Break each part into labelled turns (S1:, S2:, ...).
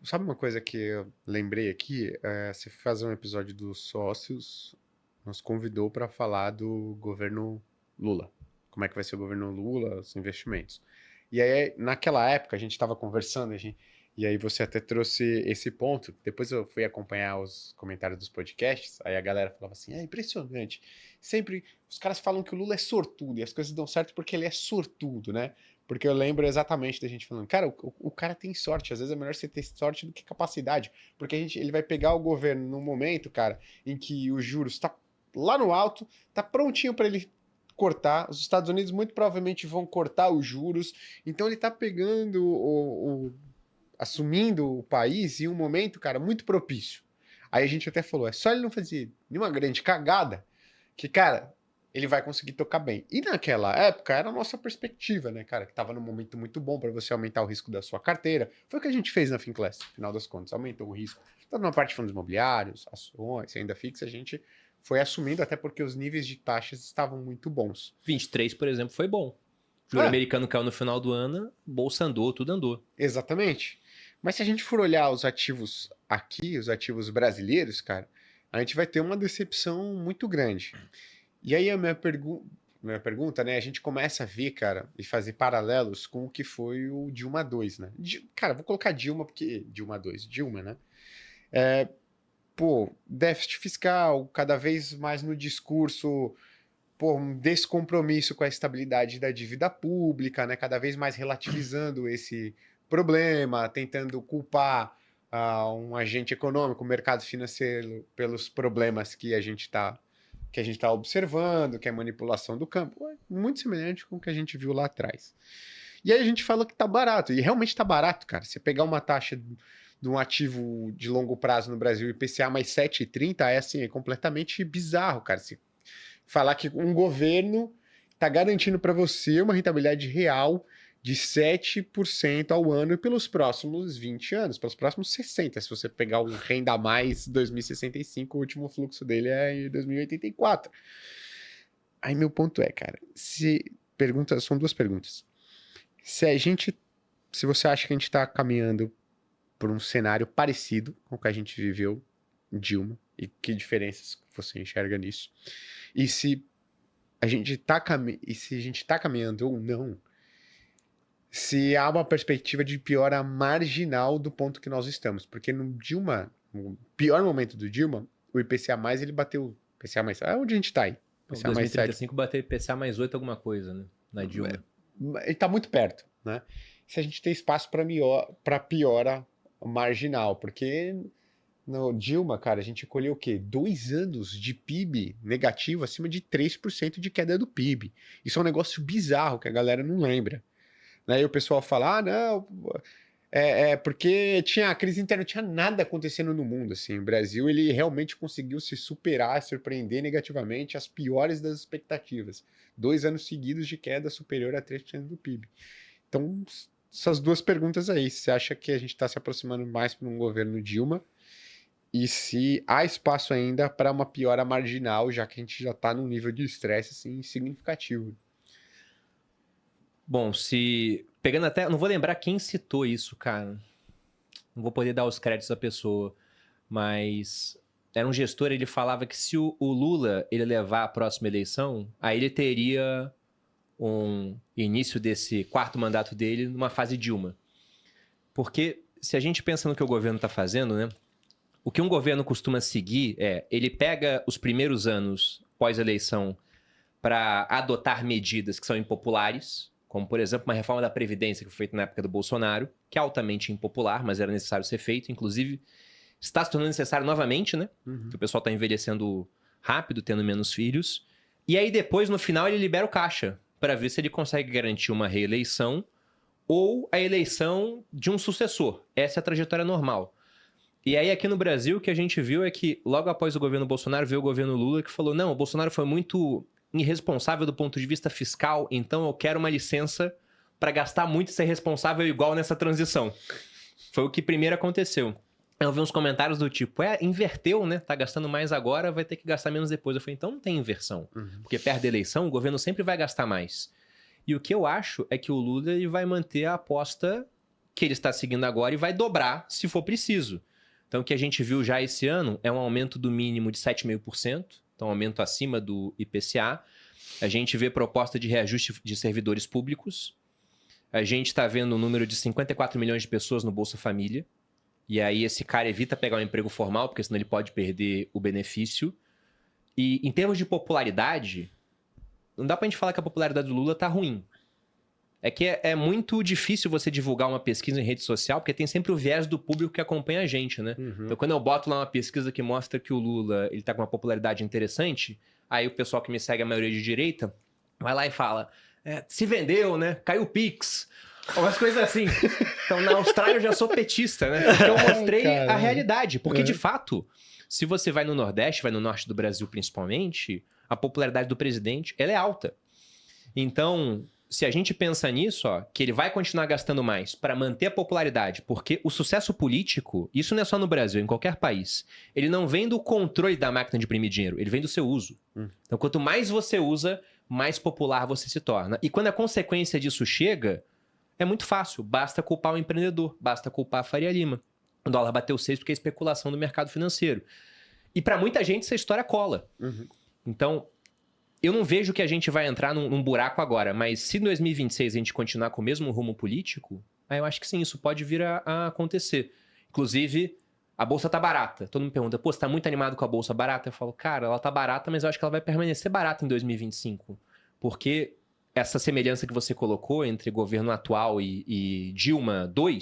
S1: sabe uma coisa que eu lembrei aqui? Você fazer um episódio dos sócios, nos convidou para falar do governo Lula. Como é que vai ser o governo Lula, os investimentos. E aí, naquela época, a gente estava conversando, e aí você até trouxe esse ponto. Depois eu fui acompanhar os comentários dos podcasts, aí a galera falava assim, é impressionante. Sempre os caras falam que o Lula é sortudo, e as coisas dão certo porque ele é sortudo, né? Porque eu lembro exatamente da gente falando, cara, o cara tem sorte, às vezes é melhor você ter sorte do que capacidade, porque ele vai pegar o governo num momento, cara, em que os juros está lá no alto, tá prontinho para ele cortar, os Estados Unidos muito provavelmente vão cortar os juros, então ele tá pegando assumindo o país em um momento, cara, muito propício. Aí a gente até falou, é só ele não fazer nenhuma grande cagada, que, cara, ele vai conseguir tocar bem. E naquela época era a nossa perspectiva, né, cara? Que tava num momento muito bom para você aumentar o risco da sua carteira. Foi o que a gente fez na Finclass, no final das contas. Aumentou o risco. Tanto na parte de fundos imobiliários, ações, renda fixa, a gente foi assumindo, até porque os níveis de taxas estavam muito bons.
S2: 23, por exemplo, foi bom. O juro americano caiu no final do ano, bolsa andou, tudo andou.
S1: Exatamente. Mas se a gente for olhar os ativos aqui, os ativos brasileiros, cara, a gente vai ter uma decepção muito grande. E aí a minha pergunta, né? A gente começa a ver, cara, e fazer paralelos com o que foi o Dilma 2, né? Cara, vou colocar Dilma porque Dilma 2, Dilma, né? Pô, déficit fiscal, cada vez mais no discurso, pô, um descompromisso com a estabilidade da dívida pública, né? Cada vez mais relativizando esse problema, tentando culpar um agente econômico, o mercado financeiro, pelos problemas que a gente está observando, que é manipulação do campo. É muito semelhante com o que a gente viu lá atrás. E aí a gente fala que tá barato, e realmente tá barato, cara. Você pegar uma taxa de um ativo de longo prazo no Brasil, IPCA mais 7,30, é assim, é completamente bizarro, cara. Se falar que um governo tá garantindo para você uma rentabilidade real de 7% ao ano pelos próximos 20 anos, pelos próximos 60. Se você pegar o Renda Mais 2065, o último fluxo dele é em 2084. Aí meu ponto é, cara, são duas perguntas. Se você acha que a gente está caminhando por um cenário parecido com o que a gente viveu em Dilma, e que diferenças você enxerga nisso? E se a gente está caminhando ou não, se há uma perspectiva de piora marginal do ponto que nós estamos. Porque no pior momento do Dilma, o IPCA+, ele bateu... IPCA+, onde a gente está aí?
S2: Então,
S1: IPCA mais 7.
S2: 2035 bateu IPCA mais 8 alguma coisa, né? Na Dilma.
S1: Ele está muito perto, né? Se a gente tem espaço para piora marginal, porque no Dilma, cara, a gente colheu o quê? 2 anos de PIB negativo, acima de 3% de queda do PIB. Isso é um negócio bizarro que a galera não lembra. Né? E o pessoal fala, não, porque tinha a crise interna, não tinha nada acontecendo no mundo, assim. O Brasil, ele realmente conseguiu se superar, surpreender negativamente as piores das expectativas. 2 anos seguidos de queda superior a 3% do PIB. Então, essas duas perguntas aí. Você acha que a gente está se aproximando mais para um governo Dilma? E se há espaço ainda para uma piora marginal, já que a gente já está num nível de estresse assim, significativo?
S2: Bom, pegando até... Não vou lembrar quem citou isso, cara. Não vou poder dar os créditos à pessoa. Mas era um gestor, ele falava que se o Lula ele levar a próxima eleição, aí ele teria um início desse quarto mandato dele numa fase Dilma. Porque se a gente pensa no que o governo está fazendo, né? O que um governo costuma seguir ele pega os primeiros anos pós-eleição para adotar medidas que são impopulares, como, por exemplo, uma reforma da Previdência que foi feita na época do Bolsonaro, que é altamente impopular, mas era necessário ser feito. Inclusive, está se tornando necessário novamente, né? Que o pessoal está envelhecendo rápido, tendo menos filhos. E aí, depois, no final, ele libera o caixa para ver se ele consegue garantir uma reeleição ou a eleição de um sucessor. Essa é a trajetória normal. E aí, aqui no Brasil, o que a gente viu é que, logo após o governo Bolsonaro, veio o governo Lula que falou, não, o Bolsonaro foi muito irresponsável do ponto de vista fiscal, então eu quero uma licença para gastar muito e ser responsável igual nessa transição. Foi o que primeiro aconteceu. Eu vi uns comentários do tipo, inverteu, né? Tá gastando mais agora, vai ter que gastar menos depois. Eu falei, então não tem inversão. Porque perto da eleição, o governo sempre vai gastar mais. E o que eu acho é que o Lula ele vai manter a aposta que ele está seguindo agora e vai dobrar se for preciso. Então, o que a gente viu já esse ano é um aumento do mínimo de 7,5%, então um aumento acima do IPCA. A gente vê proposta de reajuste de servidores públicos. A gente está vendo um número de 54 milhões de pessoas no Bolsa Família. E aí esse cara evita pegar um emprego formal, porque senão ele pode perder o benefício. E em termos de popularidade, não dá pra gente falar que a popularidade do Lula tá ruim. É que é muito difícil você divulgar uma pesquisa em rede social, porque tem sempre o viés do público que acompanha a gente, né? Então, quando eu boto lá uma pesquisa que mostra que o Lula ele tá com uma popularidade interessante, aí o pessoal que me segue, a maioria de direita, vai lá e fala, se vendeu, né? Caiu o Pix. Umas coisas assim. Então, na Austrália eu já sou petista, né? Porque eu mostrei a realidade. Porque, de fato, se você vai no Nordeste, vai no Norte do Brasil principalmente, a popularidade do presidente, ela é alta. Então, se a gente pensa nisso, ó, que ele vai continuar gastando mais para manter a popularidade, porque o sucesso político, isso não é só no Brasil, em qualquer país, ele não vem do controle da máquina de imprimir dinheiro, ele vem do seu uso. Então, quanto mais você usa, mais popular você se torna. E quando a consequência disso chega, é muito fácil. Basta culpar o empreendedor, basta culpar a Faria Lima. O dólar bateu 6 porque é especulação do mercado financeiro. E para muita gente essa história cola. Então, eu não vejo que a gente vai entrar num buraco agora, mas se em 2026 a gente continuar com o mesmo rumo político, aí eu acho que sim, isso pode vir a acontecer. Inclusive, a bolsa tá barata. Todo mundo me pergunta, pô, você tá muito animado com a bolsa barata? Eu falo, cara, ela tá barata, mas eu acho que ela vai permanecer barata em 2025. Porque essa semelhança que você colocou entre governo atual e Dilma II,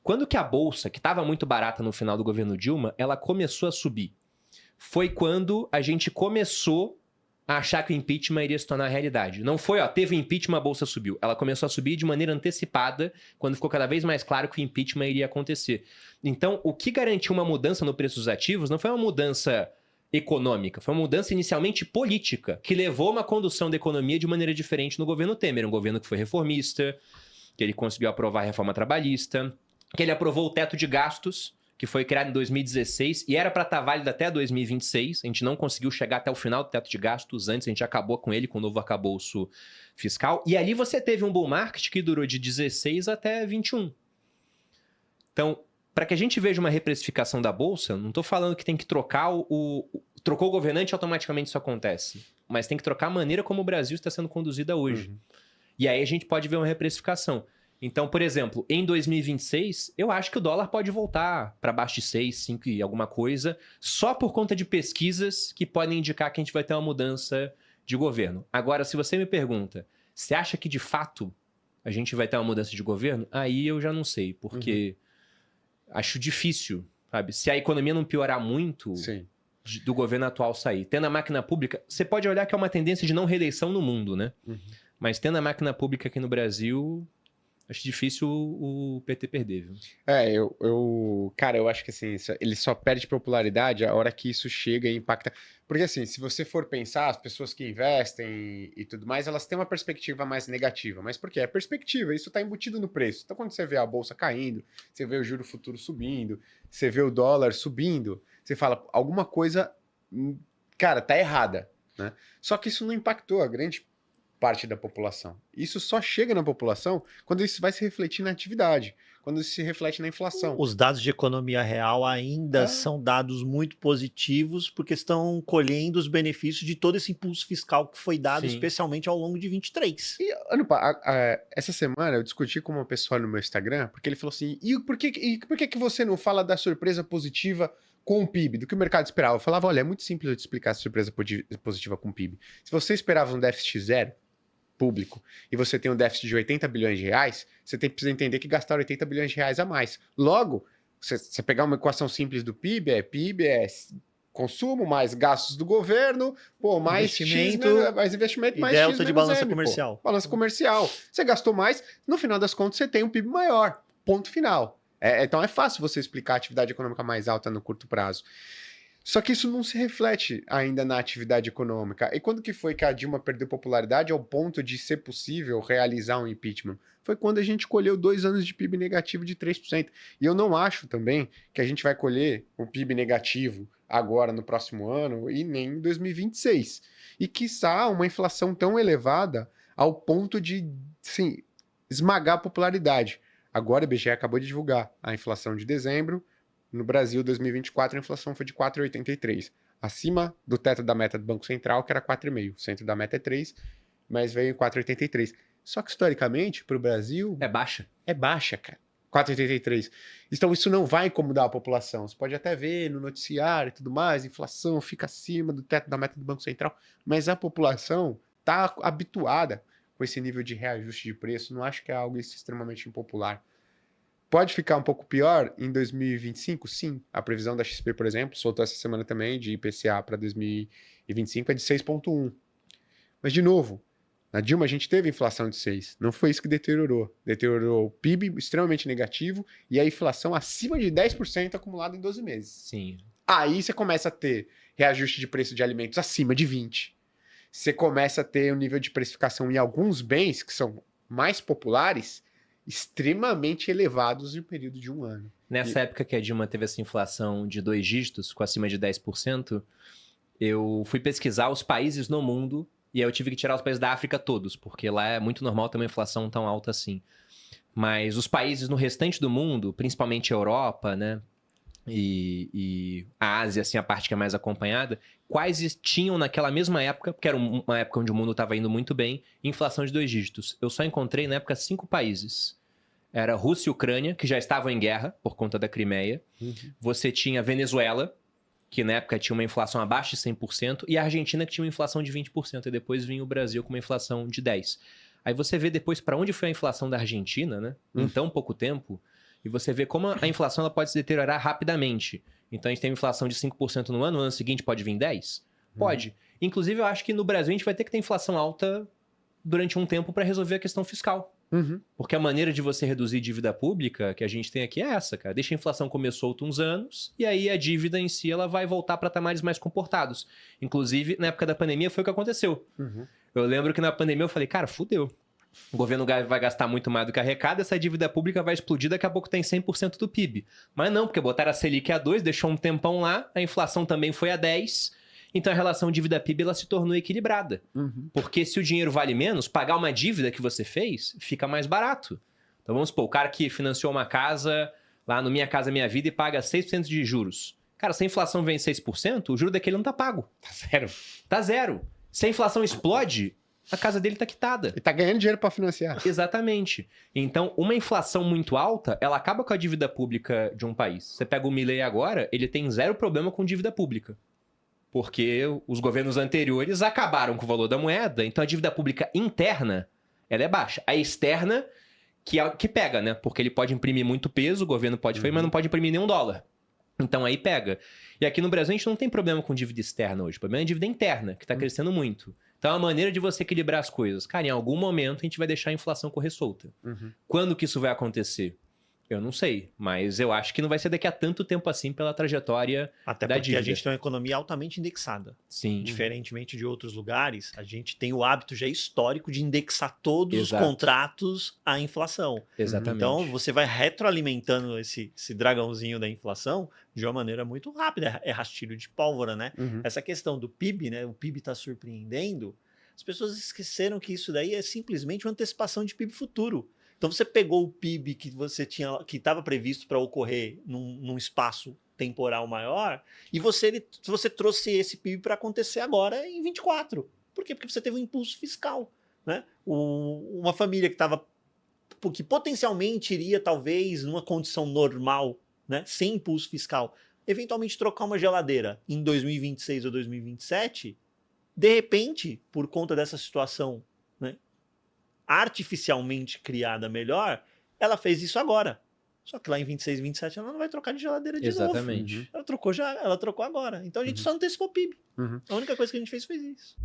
S2: quando que a bolsa, que estava muito barata no final do governo Dilma, ela começou a subir? Foi quando a gente começou a achar que o impeachment iria se tornar realidade. Não foi, ó, teve impeachment, a bolsa subiu. Ela começou a subir de maneira antecipada, quando ficou cada vez mais claro que o impeachment iria acontecer. Então, o que garantiu uma mudança no preço dos ativos não foi uma mudança econômica, foi uma mudança inicialmente política, que levou uma condução da economia de maneira diferente no governo Temer, um governo que foi reformista, que ele conseguiu aprovar a reforma trabalhista, que ele aprovou o teto de gastos, que foi criado em 2016 e era para estar válido até 2026. A gente não conseguiu chegar até o final do teto de gastos, antes a gente acabou com ele, com o novo arcabouço fiscal. E ali você teve um bull market que durou de 16 até 21. Então, para que a gente veja uma reprecificação da bolsa, não estou falando que tem que trocar trocou o governante, automaticamente isso acontece. Mas tem que trocar a maneira como o Brasil está sendo conduzida hoje. E aí a gente pode ver uma reprecificação. Então, por exemplo, em 2026, eu acho que o dólar pode voltar para baixo de 6, 5 e alguma coisa, só por conta de pesquisas que podem indicar que a gente vai ter uma mudança de governo. Agora, se você me pergunta, você acha que de fato a gente vai ter uma mudança de governo? Aí eu já não sei, porque acho difícil, sabe? Se a economia não piorar muito do governo atual sair. Tendo a máquina pública, você pode olhar que é uma tendência de não reeleição no mundo, né? Mas tendo a máquina pública aqui no Brasil, acho difícil o PT perder, viu?
S1: Cara, eu acho que assim, ele só perde popularidade a hora que isso chega e impacta. Porque assim, se você for pensar, as pessoas que investem e tudo mais, elas têm uma perspectiva mais negativa. Mas por quê? É perspectiva, isso está embutido no preço. Então quando você vê a bolsa caindo, você vê o juro futuro subindo, você vê o dólar subindo, você fala, alguma coisa, cara, tá errada, né? Só que isso não impactou a grande parte da população. Isso só chega na população quando isso vai se refletir na atividade, quando isso se reflete na inflação.
S3: Os dados de economia real ainda são dados muito positivos, porque estão colhendo os benefícios de todo esse impulso fiscal que foi dado, especialmente ao longo de 23.
S1: E, essa semana eu discuti com uma pessoa no meu Instagram, porque ele falou assim, e por que você não fala da surpresa positiva com o PIB, do que o mercado esperava? Eu falava, olha, é muito simples eu te explicar a surpresa positiva com o PIB. Se você esperava um déficit zero, público, e você tem um déficit de 80 bilhões de reais, você precisa entender que gastar 80 bilhões de reais a mais. Logo, você pegar uma equação simples do PIB é consumo, mais gastos do governo, mais investimento, mais
S3: delta de balança comercial.
S1: Balança comercial. Você gastou mais, no final das contas você tem um PIB maior. Ponto final. Então é fácil você explicar a atividade econômica mais alta no curto prazo. Só que isso não se reflete ainda na atividade econômica. E quando que foi que a Dilma perdeu popularidade ao ponto de ser possível realizar um impeachment? Foi quando a gente colheu 2 anos de PIB negativo de 3%. E eu não acho também que a gente vai colher um PIB negativo agora no próximo ano e nem em 2026. E quiçá uma inflação tão elevada ao ponto de, sim, esmagar a popularidade. Agora o IBGE acabou de divulgar a inflação de dezembro. No Brasil, 2024, a inflação foi de 4,83. Acima do teto da meta do Banco Central, que era 4,5. O centro da meta é 3, mas veio em 4,83. Só que, historicamente, para o Brasil...
S2: É baixa.
S1: É baixa, cara. 4,83. Então, isso não vai incomodar a população. Você pode até ver no noticiário e tudo mais, a inflação fica acima do teto da meta do Banco Central, mas a população está habituada com esse nível de reajuste de preço. Não acho que é algo extremamente impopular. Pode ficar um pouco pior em 2025? Sim. A previsão da XP, por exemplo, soltou essa semana também, de IPCA para 2025, é de 6,1. Mas, de novo, na Dilma a gente teve inflação de 6. Não foi isso que deteriorou. Deteriorou o PIB extremamente negativo e a inflação acima de 10% acumulada em 12 meses.
S2: Sim.
S1: Aí você começa a ter reajuste de preço de alimentos acima de 20. Você começa a ter um nível de precificação em alguns bens que são mais populares extremamente elevados em um período de um ano.
S2: Nessa época que a Dilma teve essa inflação de 2 dígitos, com acima de 10%, eu fui pesquisar os países no mundo e aí eu tive que tirar os países da África todos, porque lá é muito normal ter uma inflação tão alta assim. Mas os países no restante do mundo, principalmente a Europa, né, e a Ásia, assim, a parte que é mais acompanhada, quais tinham naquela mesma época, porque era uma época onde o mundo estava indo muito bem, inflação de 2 dígitos. Eu só encontrei, na época, 5 países. Era Rússia e Ucrânia, que já estavam em guerra por conta da Crimeia. Você tinha Venezuela, que na época tinha uma inflação abaixo de 100%, e a Argentina, que tinha uma inflação de 20%, e depois vinha o Brasil com uma inflação de 10%. Aí você vê depois para onde foi a inflação da Argentina, né? Em tão pouco tempo, e você vê como a inflação ela pode se deteriorar rapidamente. Então a gente tem uma inflação de 5% no ano seguinte pode vir 10%? Pode. Inclusive, eu acho que no Brasil a gente vai ter que ter inflação alta durante um tempo para resolver a questão fiscal. Porque a maneira de você reduzir dívida pública que a gente tem aqui é essa, cara. Deixa a inflação comer solto uns anos e aí a dívida em si ela vai voltar para patamares mais comportados. Inclusive, na época da pandemia foi o que aconteceu. Eu lembro que na pandemia eu falei, cara, fudeu. O governo vai gastar muito mais do que arrecada, essa dívida pública vai explodir, daqui a pouco tem 100% do PIB. Mas não, porque botaram a Selic a 2, deixou um tempão lá, a inflação também foi a 10, então a relação dívida-PIB ela se tornou equilibrada. Porque se o dinheiro vale menos, pagar uma dívida que você fez fica mais barato. Então vamos supor, o cara que financiou uma casa lá no Minha Casa Minha Vida e paga 6% de juros. Cara, se a inflação vem 6%, o juro daquele não tá pago.
S1: Tá zero.
S2: Tá zero. Se a inflação explode, a casa dele tá quitada.
S1: Ele tá ganhando dinheiro para financiar.
S2: Exatamente. Então, uma inflação muito alta, ela acaba com a dívida pública de um país. Você pega o Milei agora, ele tem zero problema com dívida pública. Porque os governos anteriores acabaram com o valor da moeda, então a dívida pública interna, ela é baixa. A externa, que pega, né? Porque ele pode imprimir muito peso, o governo pode fazer, mas não pode imprimir nenhum dólar. Então aí pega. E aqui no Brasil a gente não tem problema com dívida externa hoje. O problema é a dívida interna, que está crescendo muito. Então é uma maneira de você equilibrar as coisas. Cara, em algum momento a gente vai deixar a inflação correr solta. Quando que isso vai acontecer? Eu não sei, mas eu acho que não vai ser daqui a tanto tempo assim pela trajetória
S3: Até
S2: da
S3: porque
S2: dívida.
S3: a gente tem uma economia altamente indexada.
S2: Sim.
S3: Diferentemente de outros lugares, a gente tem o hábito já histórico de indexar todos os
S2: Exato.
S3: contratos à inflação.
S2: Exatamente.
S3: Então, você vai retroalimentando esse dragãozinho da inflação de uma maneira muito rápida. É rastilho de pólvora, né? Essa questão do PIB, né? O PIB está surpreendendo. As pessoas esqueceram que isso daí é simplesmente uma antecipação de PIB futuro. Então você pegou o PIB que você tinha, que estava previsto para ocorrer num espaço temporal maior, e você trouxe esse PIB para acontecer agora em 24. Por quê? Porque você teve um impulso fiscal, né? Uma família que potencialmente iria, talvez, numa condição normal, né? Sem impulso fiscal, eventualmente trocar uma geladeira em 2026 ou 2027, de repente, por conta dessa situação, né, artificialmente criada melhor, ela fez isso agora. Só que lá em 26, 27 ela não vai trocar de geladeira de novo.
S2: Exatamente.
S3: Ela trocou agora. Então a gente só antecipou o PIB. A única coisa que a gente fez foi isso.